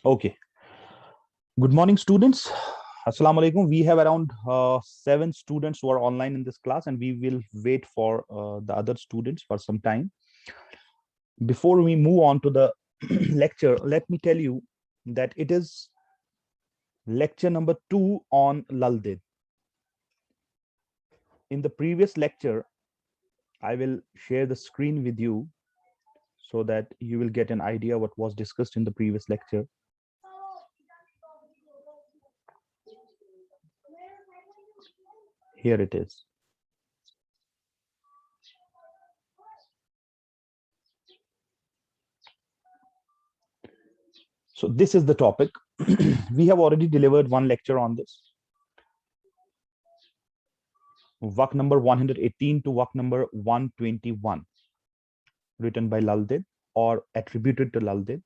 Okay. Good morning, students. Assalamu alaikum. We have around 7 students who are online in this class, and we will wait for the other students for some time. Before we move on to the lecture, let me tell you that it is lecture number 2 on Lalde. In the previous lecture, I will share the screen with you so that you will get an idea what was discussed in the previous lecture. Here it is. So this is the topic. We have already delivered one lecture on this. Vakh number 118 to Vakh number 121, written by Lalde or attributed to Lalde.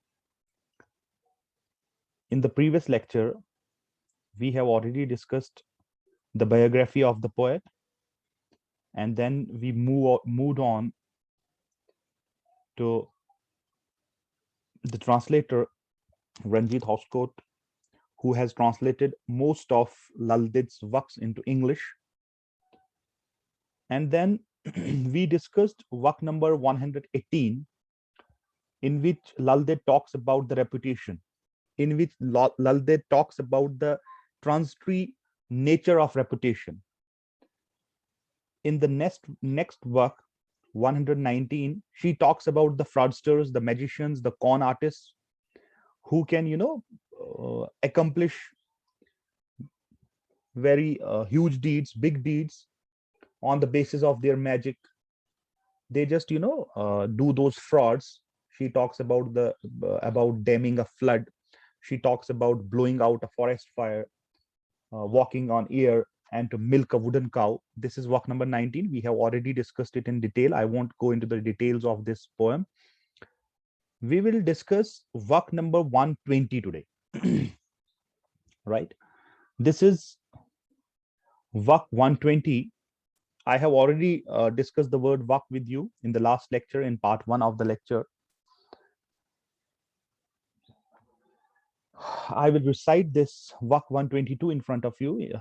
In the previous lecture, we have already discussed the biography of the poet, and then we moved on to the translator Ranjit Housecoat, who has translated most of Lalde's Vakhs into English. And then we discussed Vakh number 118, in which Lalde talks about the reputation, in which Lalde talks about the transitory nature of reputation. In the next work, 119, she talks about the fraudsters, the magicians, the con artists who can, accomplish very huge deeds, big deeds on the basis of their magic. They just, do those frauds. She talks about about damming a flood. She talks about blowing out a forest fire, walking on air, and to milk a wooden cow. This is work number 19. We have already discussed it in detail. I won't go into the details of this poem. We will discuss work number 120 today. Right? This is work 120. I have already discussed the word work with you in the last lecture, in part 1 of the lecture. I will recite this work 122 in front of you.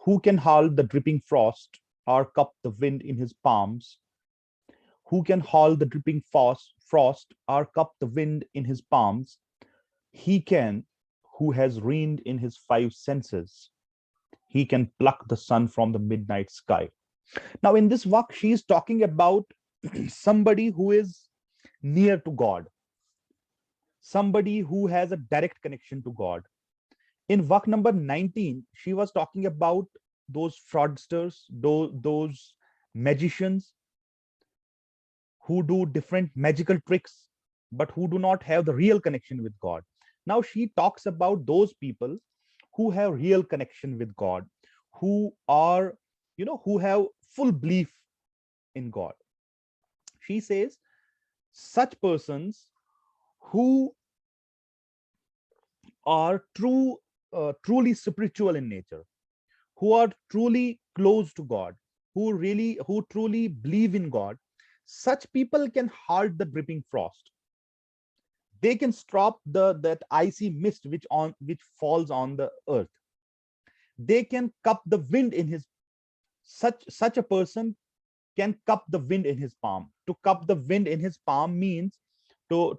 Who can halt the dripping frost or cup the wind in his palms? Who can haul the dripping frost or cup the wind in his palms? He can, who has reigned in his 5 senses. He can pluck the sun from the midnight sky. Now, in this work, she is talking about somebody who is near to God, somebody who has a direct connection to God. In work number 19, she was talking about those fraudsters, those magicians who do different magical tricks, but who do not have the real connection with God. Now she talks about those people who have real connection with God, who are, who have full belief in God. She says, such persons who are truly spiritual in nature, who are truly close to God, who truly believe in God, such people can halt the dripping frost. They can stop that icy mist which falls on the earth. They can cup the wind in his such a person can cup the wind in his palm. To cup the wind in his palm means to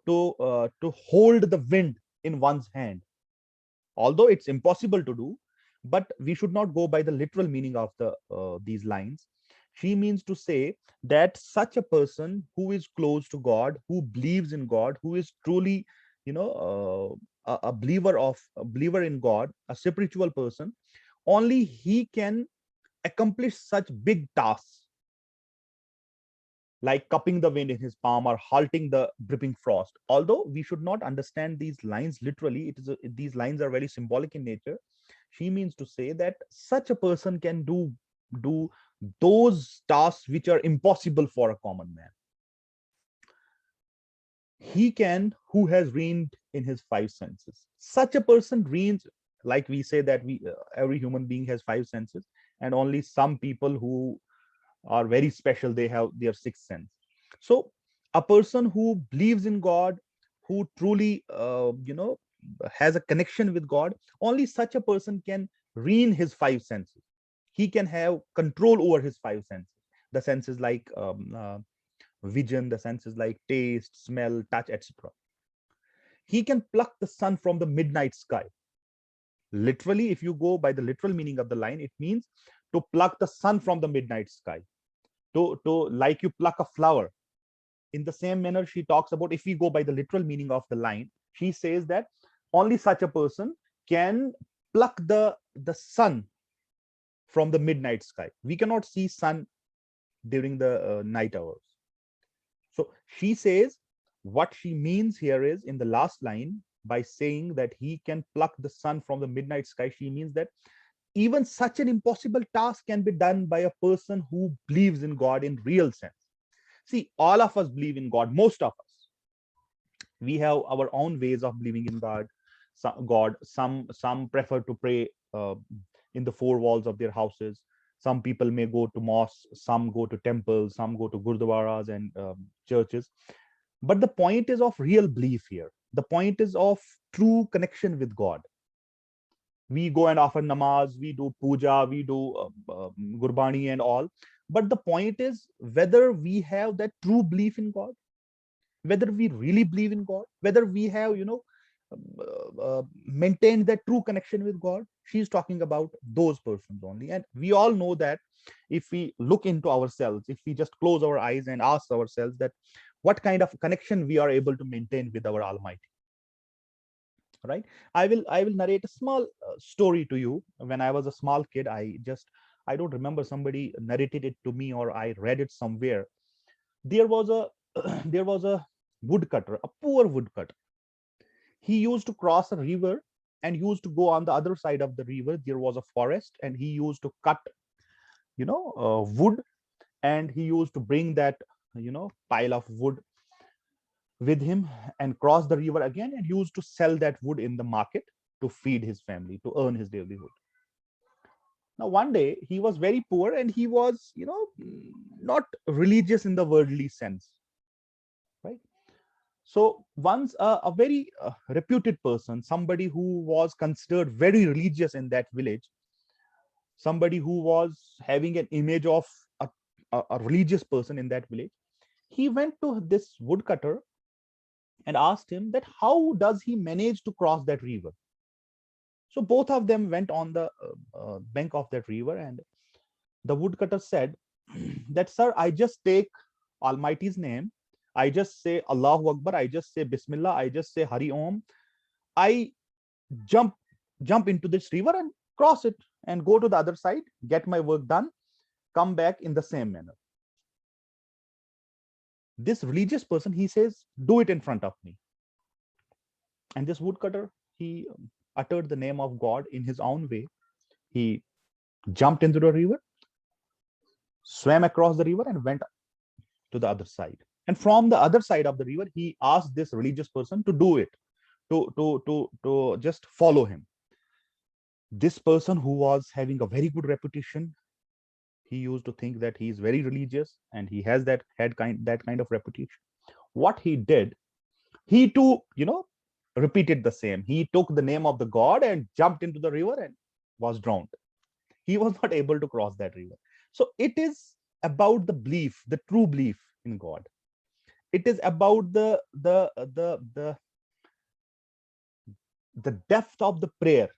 hold the wind in one's hand. Although it's impossible to do, but we should not go by the literal meaning of these lines. She means to say that such a person who is close to God, who believes in God, who is truly, a believer in God, a spiritual person, only he can accomplish such big tasks like cupping the wind in his palm or halting the dripping frost. Although we should not understand these lines literally, these lines are very symbolic in nature. She means to say that such a person can do those tasks which are impossible for a common man. He can, who has reigned in his 5 senses. Such a person reigns, like we say that every human being has 5 senses, and only some people who are very special, they have their 6th sense. So a person who believes in God, who truly has a connection with God, only such a person can rein his five senses. He can have control over his five senses. The senses like vision, the senses like taste, smell, touch, etc. He can pluck the sun from the midnight sky. Literally, if you go by the literal meaning of the line, it means to pluck the sun from the midnight sky. To like you pluck a flower. In the same manner, she talks about, if we go by the literal meaning of the line, she says that only such a person can pluck the sun from the midnight sky. We cannot see sun during the night hours. So she says what she means here is, in the last line, by saying that he can pluck the sun from the midnight sky, she means that even such an impossible task can be done by a person who believes in God in real sense. See, all of us believe in God, most of us. We have our own ways of believing in God. Some prefer to pray in the four walls of their houses. Some people may go to mosques, some go to temples, some go to gurdwaras and churches. But the point is of real belief here. The point is of true connection with God. We go and offer namaz, we do puja, we do gurbani and all. But the point is whether we have that true belief in God, whether we really believe in God, whether we have, maintained that true connection with God. She's talking about those persons only. And we all know that if we look into ourselves, if we just close our eyes and ask ourselves that what kind of connection we are able to maintain with our Almighty. Right? I will narrate a small story to you. When I was a small kid, I don't remember, somebody narrated it to me or I read it somewhere. There was a there was a woodcutter, a poor woodcutter. He used to cross a river and used to go on the other side of the river. There was a forest and he used to cut wood, and he used to bring that pile of wood with him and cross the river again, and used to sell that wood in the market to feed his family, to earn his livelihood. Now one day he was very poor and he was not religious in the worldly sense, right? So once a very reputed person, somebody who was considered very religious in that village, somebody who was having an image of a religious person in that village, he went to this woodcutter and asked him that how does he manage to cross that river. So both of them went on the bank of that river, and the woodcutter said that, sir, I just take Almighty's name, I just say Allahu Akbar, I just say Bismillah, I just say Hari Om, I jump into this river and cross it and go to the other side, get my work done, come back in the same manner. This religious person, he says, do it in front of me. And this woodcutter, he uttered the name of God in his own way. He jumped into the river, swam across the river, and went to the other side. And from the other side of the river, he asked this religious person to do it, to just follow him. This person, who was having a very good reputation, he used to think that he is very religious and he has that kind of reputation. What he did, he too repeated the same. He took the name of the God and jumped into the river and was drowned. He was not able to cross that river. So it is about the belief, the true belief in God. It is about the depth of the prayer,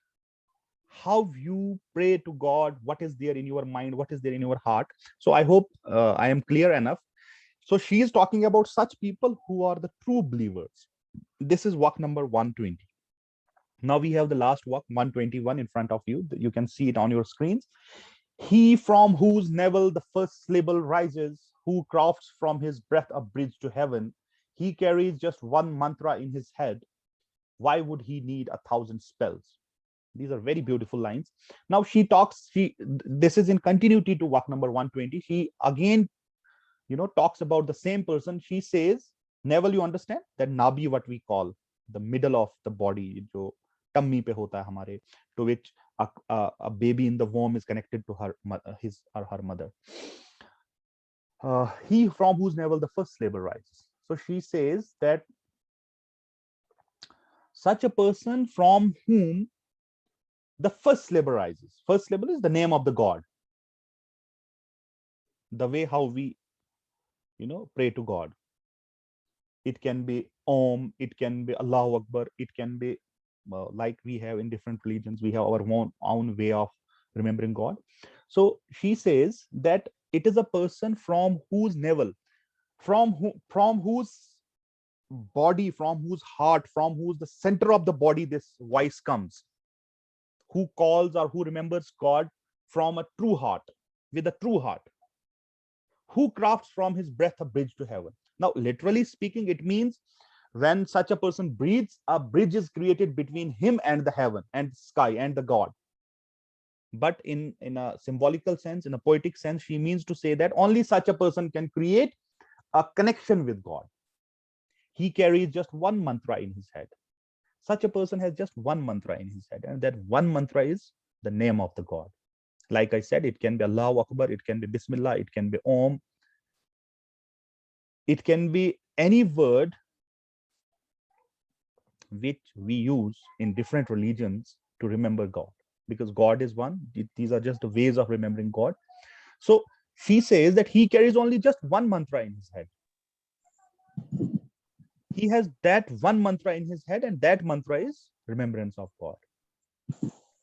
how you pray to God, what is there in your mind, what is there in your heart. So I hope I am clear enough. So she is talking about such people who are the true believers. This is vakh number 120. Now we have the last vakh 121 in front of you. You can see it on your screens. He from whose navel the first syllable rises, who crafts from his breath a bridge to heaven, he carries just one mantra in his head. Why would he need 1,000 spells? These are very beautiful lines. Now this is in continuity to vakh number 120. She again talks about the same person. She says, navel, you understand, that nabi, what we call the middle of the body, jo tummy pe hota hai hamare, to which a baby in the womb is connected to his or her mother. He from whose navel the first syllable rises. So she says that such a person from whom the first syllable rises. First syllable is the name of the god, the way how we pray to God. It can be Om, it can be Allahu Akbar, it can be like we have in different religions, we have our own way of remembering God. So she says that it is a person from whose navel, from whose body, from whose heart, from whose the center of the body this voice comes, who calls or who remembers God from a true heart, with a true heart, who crafts from his breath a bridge to heaven. Now, literally speaking, it means when such a person breathes, a bridge is created between him and the heaven and the sky and the God. But in a symbolical sense, in a poetic sense, she means to say that only such a person can create a connection with God. He carries just one mantra in his head. Such a person has just one mantra in his head, and that one mantra is the name of the God. Like I said, it can be Allahu Akbar, it can be Bismillah, it can be Om, it can be any word which we use in different religions to remember God, because God is one. These are just the ways of remembering God. So she says that he carries only just one mantra in his head. He has that one mantra in his head, and that mantra is remembrance of God.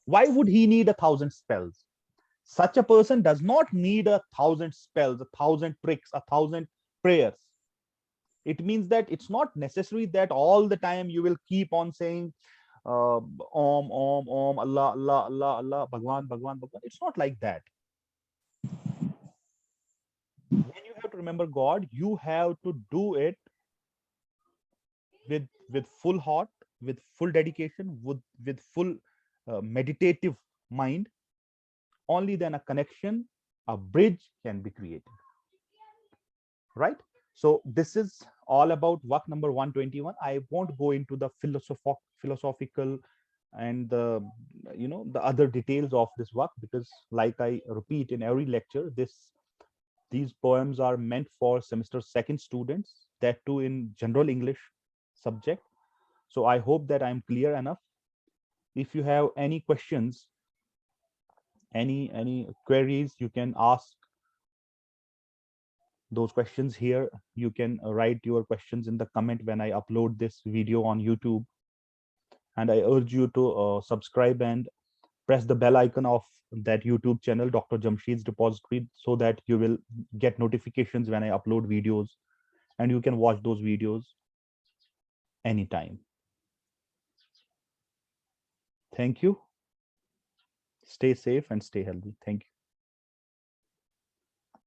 Why would he need 1,000 spells? Such a person does not need 1,000 spells, 1,000 tricks, 1,000 prayers. It means that it's not necessary that all the time you will keep on saying Om, Om, Om, Allah, Allah, Allah, Allah, Bhagwan, Bhagwan, Bhagwan. It's not like that. When you have to remember God, you have to do it with full heart, with full dedication, with full meditative mind. Only then a connection, a bridge can be created. Right? So this is all about vakh number 121. I won't go into the philosophical and the other details of this vakh, because like I repeat in every lecture, these poems are meant for semester second students, that too in general English subject. So I hope that I'm clear enough. If you have any questions, any queries, you can ask those questions here. You can write your questions in the comment when I upload this video on YouTube. And I urge you to subscribe and press the bell icon of that YouTube channel, Dr. Jamsheed's Repository, so that you will get notifications when I upload videos, and you can watch those videos anytime. Thank you. Stay safe and stay healthy. Thank you.